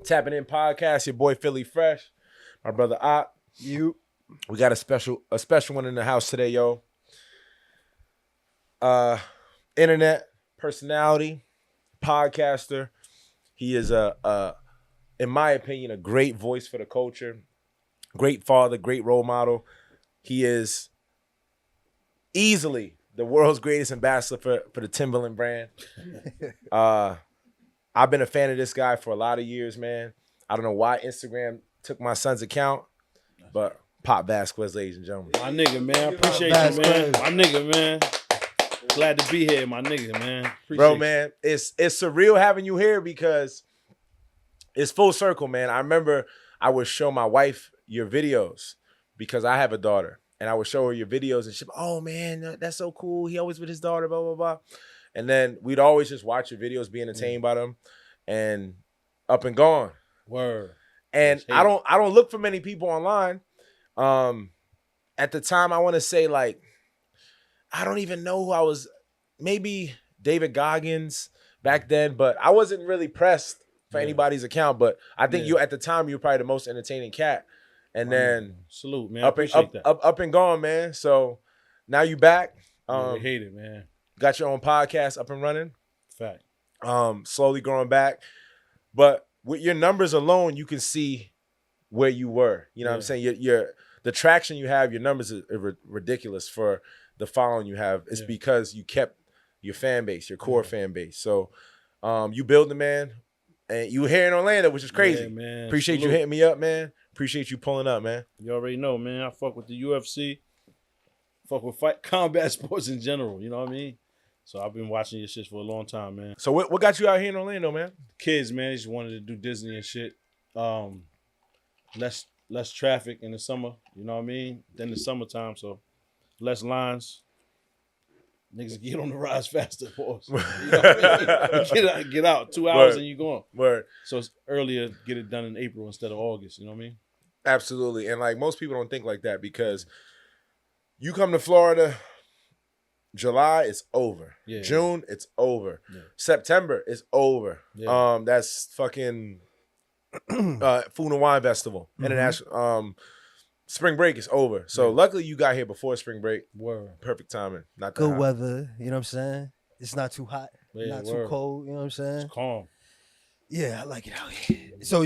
Tapping In podcast, your boy Philly Fresh, my brother Ott. We got a special one in the house today, yo. Internet personality, podcaster. He is in my opinion, a great voice for the culture, great father, great role model. He is easily the world's greatest ambassador for the Timberland brand. I've been a fan of this guy for a lot of years, man. I don't know why Instagram took my son's account, but Pop Vazquez, ladies and gentlemen. My nigga, man. Appreciate you, man. My nigga, man. Glad to be here, my nigga, man. Bro, man, it's surreal having you here because it's full circle, man. I remember I would show my wife your videos because I have a daughter. And I would show her your videos and she'd be, oh, man, that's so cool. He always with his daughter, blah, blah, blah. And then we'd always just watch your videos, be entertained by them, and up and gone. Word. And I don't look for many people online. At the time, I want to say, like, I don't even know who I was. Maybe David Goggins back then, but I wasn't really pressed for anybody's account. But I think you, at the time, you were probably the most entertaining cat. And then salute, man. Up and gone, man. So now you back. I hate it, man. Got your own podcast up and running. Fact. Slowly growing back. But with your numbers alone, you can see where you were. You know what I'm saying? The traction you have, your numbers are ridiculous for the following you have. It's because you kept your fan base, your core fan base. So you build the man. And you were here in Orlando, which is crazy. Yeah, man. Appreciate you hitting me up, man. Appreciate you pulling up, man. You already know, man. I fuck with the UFC. Fuck with combat sports in general. You know what I mean? So I've been watching your shit for a long time, man. So what got you out here in Orlando, man? Kids, man. They just wanted to do Disney and shit. Less traffic in the summer. You know what I mean? Then the summertime, so less lines. Niggas get on the rides faster, pause. You know what I mean? Get out 2 hours and you gone. Word. So it's earlier, get it done in April instead of August. You know what I mean? Absolutely. And like most people don't think like that because you come to Florida, July, it's over. Yeah. June, it's over. Yeah. September, it's over. Yeah. That's fucking Food and Wine Festival. International. Spring break is over. So luckily you got here before spring break. Word. Perfect timing. Not good weather. You know what I'm saying? It's not too hot. Yeah, not too cold. You know what I'm saying? It's calm. Yeah, I like it out here. So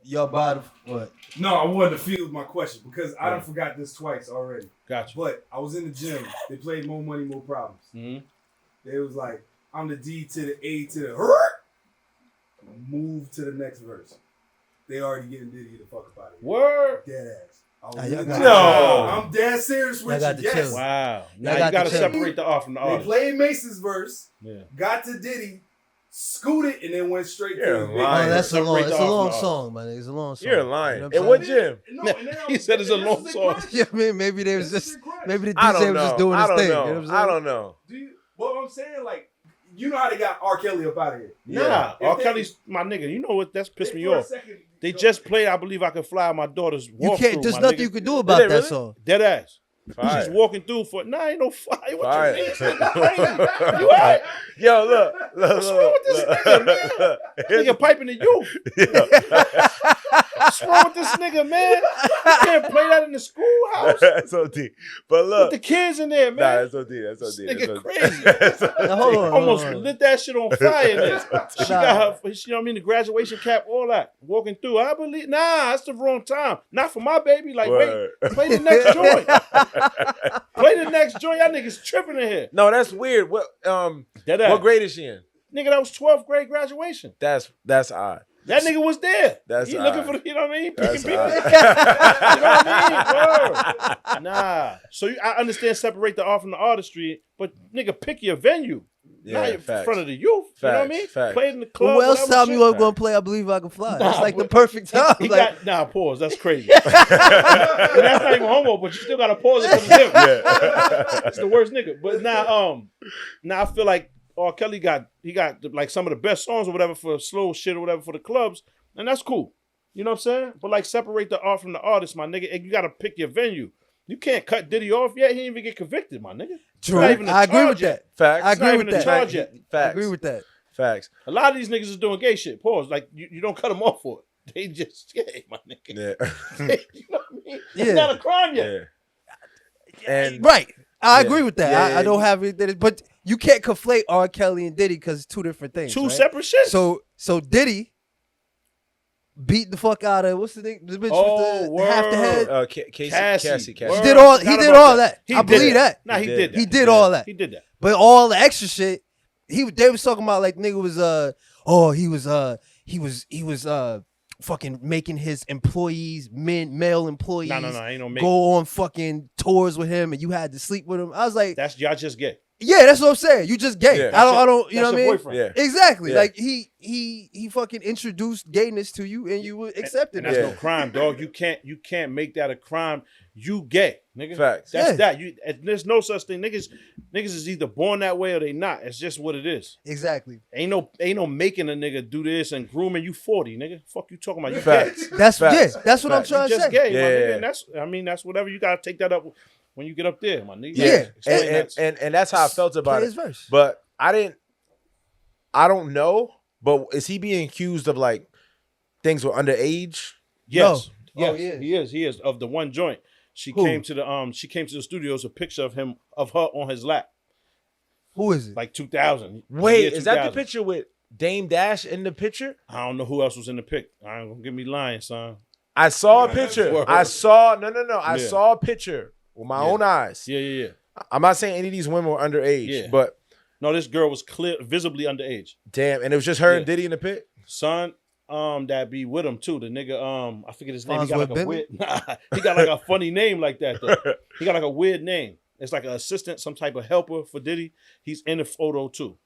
y'all buy what? No, I wanted to field my question because I done forgot this twice already. Gotcha. But I was in the gym. They played More Money, More Problems. They was like, I'm the D to the A to the move to the next verse. They already getting Diddy the fuck up out of here. Word. Dead ass. No, I'm dead serious with you. Yes. Wow. Now you gotta separate the art from the art. They played Mace's verse. Yeah. Got to Diddy, scooted, and then went straight to the big. That's a long song, man. It's a long song. You're lying. In what gym? No, he said it's a long song. Yeah, I mean, maybe they was just maybe the DJ was just doing his thing. You know what I'm saying? I don't know. What I'm saying, like, you know how they got R. Kelly up out of here. Nah, R. Kelly's my nigga. You know what? That's pissed me off. They just played I Believe I Could Fly, my daughter's walk through. There's nothing you can do about that song. Dead ass. Fire. She's walking through for, ain't no fire. What Fire. you mean? You all right? Yo, look. What's wrong with this nigga, man? Nigga piping the youth. What's wrong with this nigga, man? You can't play that in the schoolhouse. That's OD. But look. Put the kids in there, man. Nah, that's OD. That's OD. This nigga crazy. Hold on, almost lit that shit on fire in there. She got her, you know what I mean, the graduation cap, all that. Walking through. I believe, that's the wrong time. Not for my baby. Like, wait, play the next joint. Play the next joint. Y'all niggas tripping in here. No, that's weird. What grade is she in? Nigga, that was 12th grade graduation. That's odd. That nigga was there. That's he odd. looking for the, you know what I mean? That's Picking people. odd. You know what I mean? Word. Nah. So I understand separate the art from the artistry, but nigga, pick your venue. Yeah, not in front of the youth. Facts, you know what I mean? Facts. Play it in the club. Who else told me you were going to play I Believe I Can Fly? That's like the perfect time. Pause. That's crazy. And that's not even homo, but you still got to pause it for the him. It's the worst nigga. But now I feel like R. Kelly got like some of the best songs or whatever for slow shit or whatever for the clubs, and that's cool. You know what I'm saying? But like separate the art from the artist, my nigga. And you got to pick your venue. You can't cut Diddy off yet. He didn't even get convicted, my nigga. True. I agree with that. Facts. I agree with that. Facts. I agree with that. Facts. A lot of these niggas is doing gay shit. Pause. Like you don't cut them off for it. They just gay, my nigga. Yeah. You know what I mean? Yeah. It's not a crime yet. Yeah. And Right. I Yeah. agree with that. Yeah, I don't have it, but you can't conflate R. Kelly and Diddy because it's two different things. Two right? separate shit. So Diddy beat the fuck out of what's the thing? The bitch with the half the head. Cassie. He Word. did all. Forgot He did about all that. that. I believe that. Nah, he did that. He did all that. He did that. But all the extra shit, they was talking about like nigga was he was fucking making his employees, male employees, No, ain't no make. go on fucking tours with him, and you had to sleep with him. I was like, That's y'all just gay. yeah, that's what I'm saying. You just gay. Yeah. I don't, you know what I mean? Boyfriend. Yeah. Exactly. Yeah. Like he fucking introduced gayness to you, and you accepted And it. that's Yeah. no crime, dog. You can't make that a crime. You gay, nigga. Facts. That's Yeah. that. There's no such thing. Niggas is either born that way or they not. It's just what it is. Exactly. Ain't no making a nigga do this and grooming you 40, nigga. Fuck you talking about? You Facts. gay. That's Facts. that's what I'm Facts. trying You to just say. gay, my Yeah. nigga. And that's whatever you gotta take that up when you get up there, my nigga. Yeah. Explain that. And that's how I felt about Play it. his verse. But I don't know. But is he being accused of like things with underage? Yes. No. Oh, Yes, he he is of the one joint. She Who? came to the studios, a picture of her on his lap, Who is it? like 2000. Wait, year is that the 2000. picture with Dame Dash in the picture? I don't know who else was in the pic. I ain't gonna get me lying, son. I saw a picture. Word. I saw I Yeah. saw a picture with my own eyes. Yeah. I'm not saying any of these women were underage, Yeah. but No, this girl was visibly underage. damn, and it was just her Yeah. and Diddy in the pit. Son, that be with him too. The nigga, I forget his name. He got Farnsworth like a Bentley? weird. He got like a funny name like that though. He got like a weird name. It's like an assistant, some type of helper for Diddy. He's in the photo too.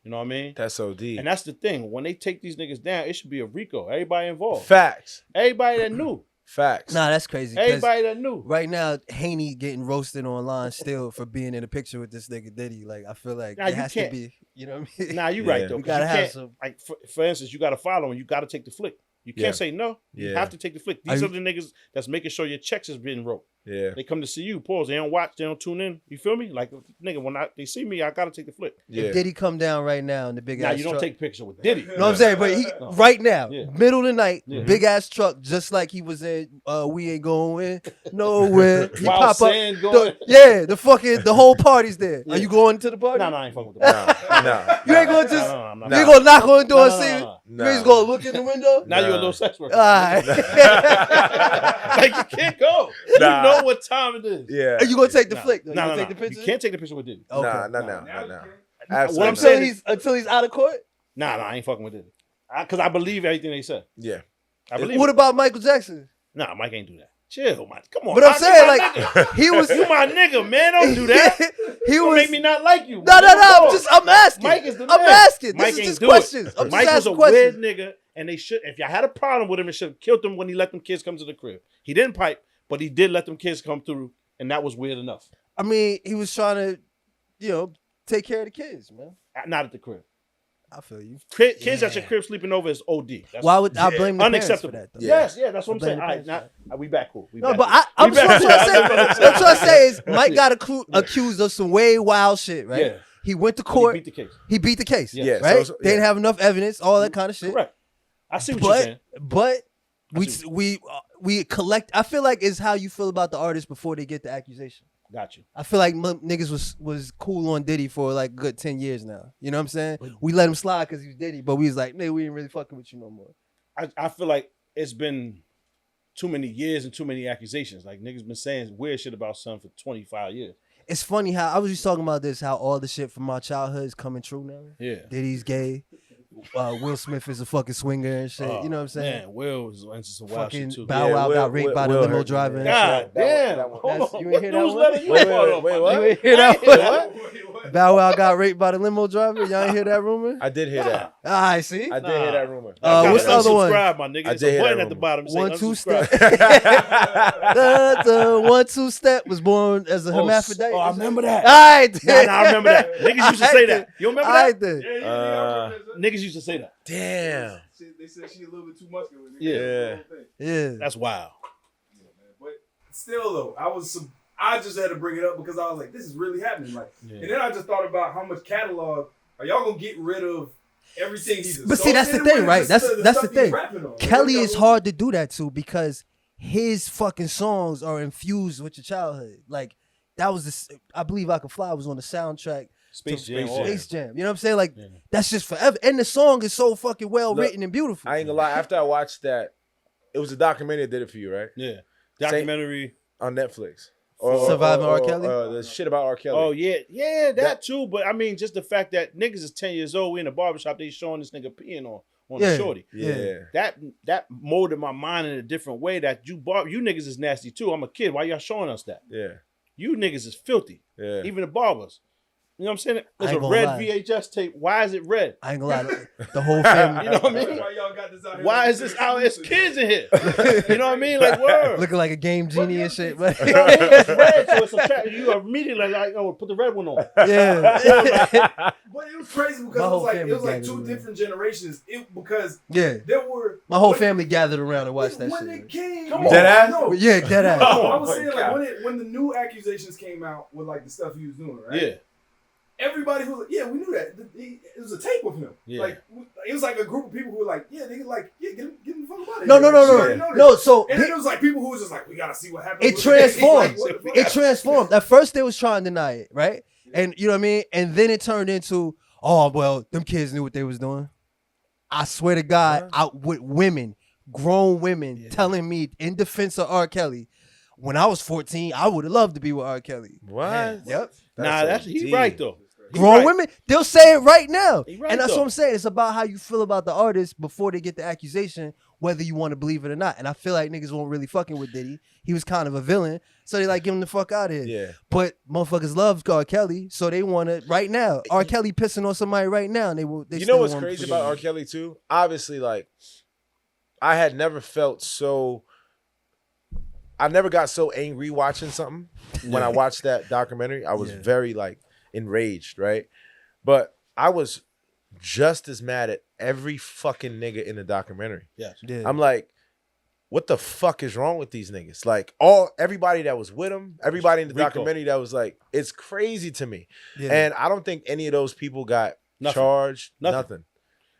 You know what I mean? That's so deep. And that's the thing. When they take these niggas down, it should be a RICO. Everybody involved. Facts. Everybody that knew. Facts. Nah, that's crazy. 'cause Everybody that knew. right now, Haney getting roasted online still for being in a picture with this nigga Diddy. Like, I feel like Nah, it you has to can't. be. You know what I mean? Nah, you Yeah. right though. You 'cause gotta have can't- some. Like for instance, you gotta follow and you gotta take the flick. You can't Yeah. say no. You Yeah. have to take the flick. Are These you- are the niggas that's making sure your checks is being wrote. Yeah. They come to see you. Pause. They don't watch. They don't tune in. You feel me? Like nigga, when they see me, I gotta take the flick. Yeah. If Diddy come down right now in the big Now ass you don't truck. take picture with Diddy. You know what I'm saying? But he right now, Yeah. middle of the night, Yeah. big ass truck, just like he was in We Ain't Going Nowhere. He Wild pop up. sand going. The whole party's there. Yeah. Are you going to the party? No, I ain't fucking with that. Nah. You ain't going to No, I'm not. you ain't gonna knock on the door No, and no, see no, it? no. Nah. You just gonna look in the window? Now you're a Nah. little sex worker. Alright. Like you can't go. Nah. You know what time it is. Yeah. Are you gonna take the Nah. flick? though? No, you no, gonna no. take the picture? You can't take the picture with Diddy. Okay. Nah. Now What I'm Absolutely. saying Until he's out of court? Nah, I ain't fucking with Diddy. Because I believe everything they said. Yeah. I believe What it. about Michael Jackson? Nah, Mike ain't do that. Chill, Mike. Come on. But I'm Mike, saying, you my like, nigga. he was You my nigga, man. Don't do that. he Don't was make me not like you. No. I'm asking. Mike is the I'm man. asking. Mike This is ain't just do questions. it. I'm just Mike was a asking questions. weird nigga, and they should. If y'all had a problem with him, it should have killed him when he let them kids come to the crib. He didn't pipe, but he did let them kids come through, and that was weird enough. I mean, he was trying to, take care of the kids, man. Not at the crib. I feel you. Kids at your crib sleeping over is OD. That's Why would I blame the parents for unacceptable. that? Though? Yeah. Yes, that's what I'm Blame saying. the All right, parents now we back cool. We No, back but cool. I'm We trying back to cool. say. What I'm trying to say is Mike got accused of some way wild shit, right? Yeah. He went to But court. he beat the case. He beat the case. Yeah, right. so- They didn't have enough evidence, all that kind of shit. Correct. I see what you're saying. But I see we collect. I feel like it's how you feel about the artist before they get the accusation. Got you. I feel like niggas was cool on Diddy for like a good 10 years now. You know what I'm saying? We let him slide because he was Diddy, but we was like, nigga, we ain't really fucking with you no more. I feel like it's been too many years and too many accusations. Like niggas been saying weird shit about son for 25 years. It's funny how I was just talking about this, how all the shit from my childhood is coming true now. Yeah. Diddy's gay. Will Smith is a fucking swinger and shit. You know what I'm saying? Man, Will was into some wild Fucking shit too. Bow Wow Will- got raped by the Will limo hurt me, driver. man. and shit. God damn. that one. Hold That's- on. you ain't What hear that newsletter one? you Wait, part wait, of, wait, my what? nigga? You ain't hear that What? one? Bow Wow got raped by the limo driver. Y'all ain't hear that rumor? I did hear that. I see. I did hear that rumor. What's the other one? Unsubscribe, my nigga. I It's did a hear button that at the rumor. bottom. Say 1-2 unsubscribe. step. The 1-2 step was born as a hermaphrodite. Oh, I remember that. I did. Nah, I remember that. Niggas used to say that. You remember I that? did. Niggas used to say that. Damn. They said she a little bit too muscular. Yeah. Yeah. That's wild. But still, though, I just had to bring it up because I was like, this is really happening. Like, Yeah. and then I just thought about how much catalog are y'all gonna get rid of everything he's But see, that's the thing, right? That's the thing. Kelly is hard to do that to because his fucking songs are infused with your childhood. Like that was I Believe I Can Fly was on the soundtrack. Space Jam. You know what I'm saying? Like that's just forever. And the song is so fucking well written and beautiful. I ain't gonna lie. After I watched that, it was a documentary that did it for you, right? Yeah, documentary on Netflix. Surviving R. Kelly? The shit about R. Kelly. Oh, yeah, that too. But I mean, just the fact that niggas is 10 years old, we in the barbershop, they showing this nigga peeing on the shorty. Yeah. That molded my mind in a different way that you niggas is nasty too. I'm a kid. Why y'all showing us that? Yeah. You niggas is filthy. Yeah. Even the barbers. You know what I'm saying? There's a red VHS tape. Why is it red? I ain't gonna lie. The whole family. You know what I mean? Why y'all got this out here? Why is this out? There's kids in here. You know what I mean? Like, word. Looking like a game genie and shit. But You know what I mean? It's red, so it's a you immediately like, oh, put the red one on. yeah. But it was crazy because it was like two different generations. Because there were my whole family gathered around and watched that when shit. When it came, dead ass? no. Yeah, dead ass. I was saying like when the new accusations came out with like the stuff he was doing, right? Yeah. Everybody was like, yeah, we knew that. It was a tape of him. Yeah. Like it was like a group of people who were like, yeah, they like, yeah, get him the fuck out of here. No. So and then it was like people who was just like, we gotta see what happens. It transformed. It transformed. At first they was trying to deny it, right? And you know what I mean? And then it turned into, oh well, them kids knew what they was doing. I swear to God, out with women, grown women, telling me in defense of R. Kelly. When I was 14, I would have loved to be with R. Kelly. What? Man, yep. He's right though. Grown women, they'll say it right now. Right, and that's what I'm saying. It's about how you feel about the artist before they get the accusation, whether you want to believe it or not. And I feel like niggas weren't really fucking with Diddy. He was kind of a villain. So they like, get him the fuck out of here. Yeah. But motherfuckers love R. Kelly, so they want to, right now. R. Kelly pissing on somebody right now. And they you know what's crazy about R. Kelly too? Obviously, like, I had never felt so... I never got so angry watching something when I watched that documentary. I was very like enraged, right? But I was just as mad at every fucking nigga in the documentary. Yes. Yeah. I'm like, what the fuck is wrong with these niggas? Like everybody that was with him, everybody in the documentary that was like, it's crazy to me. Yeah. And I don't think any of those people got charged. Nothing.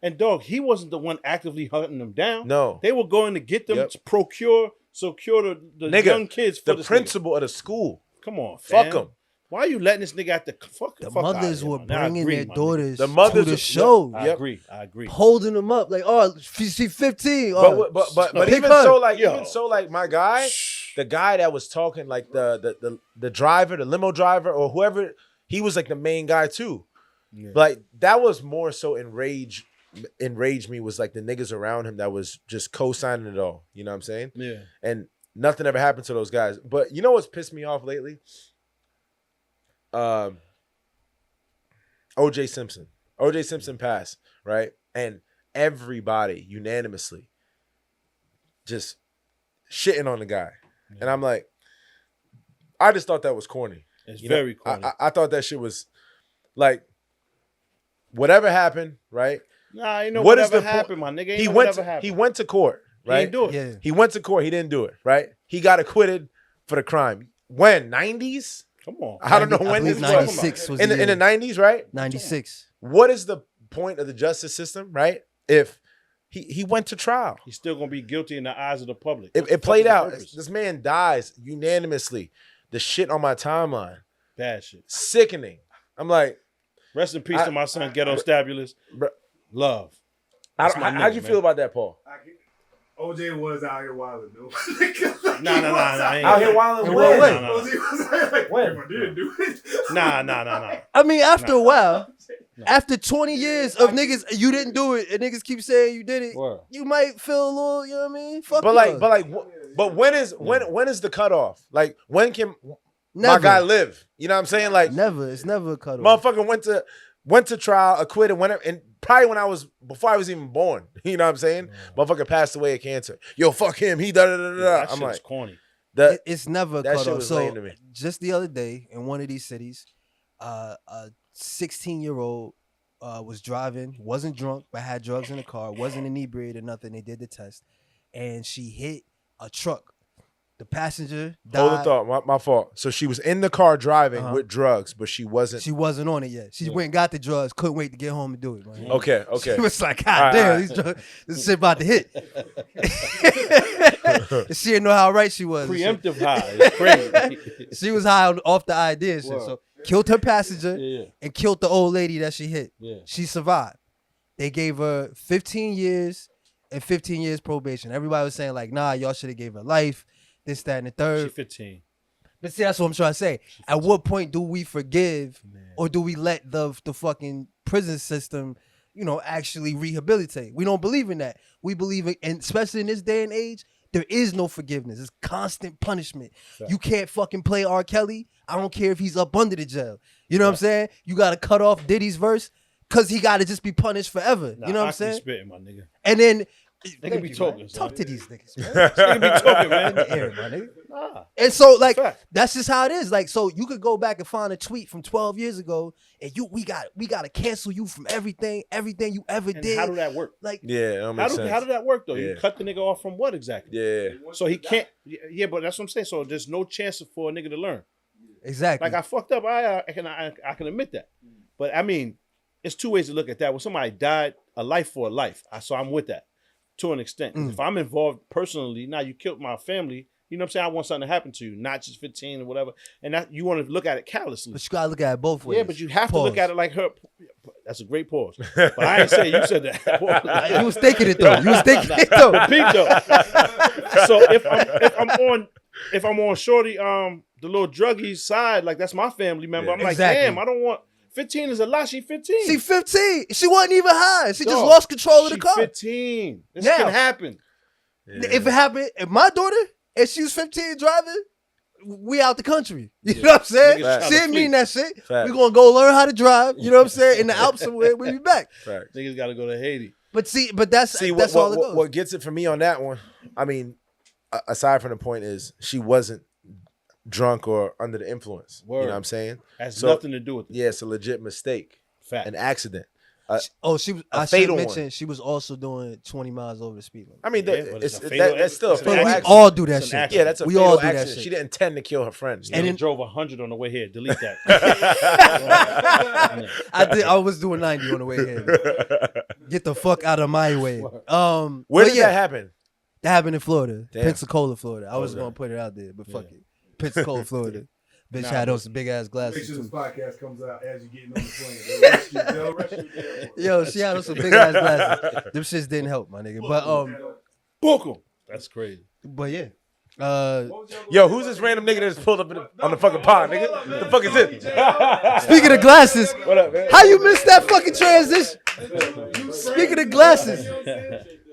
And dog, he wasn't the one actively hunting them down. No. They were going to get them to procure the nigga, young kids for the principal of the school. Come on, fuck them. Why are you letting this nigga at the fuck? The mothers were bringing their daughters to the show. I agree. Holding them up like, oh, she's 15. But even so, like my guy, the guy that was talking, like the driver, the limo driver, or whoever, he was like the main guy too. Yeah. Like that was more so enraged me was like the niggas around him that was just co-signing it all. You know what I'm saying? Yeah. And nothing ever happened to those guys. But you know what's pissed me off lately? OJ Simpson. OJ Simpson passed, right? And everybody unanimously just shitting on the guy. Yeah. And I'm like, I just thought that was corny. It's very corny. I thought that shit was like, whatever happened, right? Nah, you know whatever happened, my nigga. He went to court, right? He didn't do it. Yeah. He went to court. He didn't do it, right? He got acquitted for the crime. When? 90s? Come on. I don't know when this 96 was in the 90s, right? 96. What is the point of the justice system, right? If he went to trial, he's still gonna be guilty in the eyes of the public. It played out. This man dies unanimously. The shit on my timeline. Bad shit. Sickening. I'm like, rest in peace to my son, Ghetto Stabulous. Love. How'd you feel about that, Paul? OJ was out here wilding, dude. Nah. Out here wilding. Nah. I mean, after a while, after 20 years of niggas, you didn't do it, and niggas keep saying you did it, you might feel a little, you know what I mean? Fuck but when is the cutoff? Like, when can my guy live? You know what I'm saying? Like, never. It's never a cutoff. Motherfucker went to trial, acquitted, and probably before I was even born. You know what I'm saying? Motherfucker passed away of cancer. Yo, fuck him. He da. I'm like, corny. It's never a that cutoff. Shit was lame to me. Just the other day in one of these cities, a 16-year-old was driving, wasn't drunk, but had drugs in the car, wasn't inebriated or nothing. They did the test, and she hit a truck The passenger died. Hold the thought. My fault. So she was in the car driving with drugs, but she wasn't. She wasn't on it yet. She went and got the drugs. Couldn't wait to get home and do it, man. Okay. She was like, God damn, these drugs, this shit about to hit. She didn't know how right she was. Preemptive high. It's crazy. She was high off the idea and shit. So killed her passenger and killed the old lady that she hit. Yeah. She survived. They gave her 15 years and 15 years probation. Everybody was saying like, nah, y'all should have gave her life. This, that, and the third. She 15. But see, that's what I'm trying to say. At what point do we forgive or do we let the fucking prison system, actually rehabilitate? We don't believe in that. We believe in, and especially in this day and age, there is no forgiveness. It's constant punishment. Right. You can't fucking play R. Kelly. I don't care if he's up under the jail. You know what I'm saying? You got to cut off Diddy's verse because he got to just be punished forever. You know what I'm saying? Spitting, my nigga. And then They be talking. Talk to these niggas, man. They be talking, man. In the air, my nigga. Nah. And so, like, that's just how it is. Like, so you could go back and find a tweet from 12 years ago, and we got to cancel you from everything you ever did. How do that work? Like, how did that work though? Yeah. You cut the nigga off from what exactly? Yeah. So he can't. Yeah, but that's what I'm saying. So there's no chance for a nigga to learn. Exactly. Like I fucked up. I can admit that. But I mean, it's two ways to look at that. When somebody died, a life for a life. So I'm with that. To an extent. If I'm involved personally, now you killed my family, you know what I'm saying? I want something to happen to you, not just 15 or whatever. And that you want to look at it callously. But you got to look at it both ways. Yeah, but you have to look at it like her. That's a great pause. But I ain't saying you said that. You was thinking it, though. Peep, though. So if I'm on Shorty, the little druggie side, like that's my family member, I'm like, damn, I don't want... 15 is a lot. She 15. She 15. She wasn't even high. She just lost control of the car. 15. This can happen. Yeah. If it happened, if my daughter, if she was 15 driving, we out the country. You know what I'm saying? She didn't mean that shit. We're going to go learn how to drive. You know what I'm saying? In the Alps somewhere, we'll be back. Niggas got to go to Haiti. But that's all it goes. What gets it for me on that one, I mean, aside from the point is she wasn't drunk or under the influence. You know what I'm saying? Has nothing to do with it. Yeah, it's a legit mistake. Fact. An accident. She was. I should mention she was also doing 20 miles over the speed limit. I mean, that's still a fatal we accident. all do that shit. Yeah, that's a fatal accident. That shit. She didn't intend to kill her friends. And then drove 100 on the way here. Delete that. I was doing 90 on the way here. Get the fuck out of my way. Where did that happen? That happened in Florida, Pensacola, Florida. I was gonna put it out there, but fuck it. Pensacola, Florida. Bitch had those big ass glasses. Make sure this podcast comes out as you're getting on the plane. They'll arrest you. Yo, she had those some big ass glasses. Them shits didn't help, my nigga. But book 'em. That's crazy. But yeah. Yo, who's this random nigga that just pulled up on the fucking pod, nigga? What the fuck is it? Speaking of glasses, what up, man? How you missed that fucking transition? Speaking of glasses.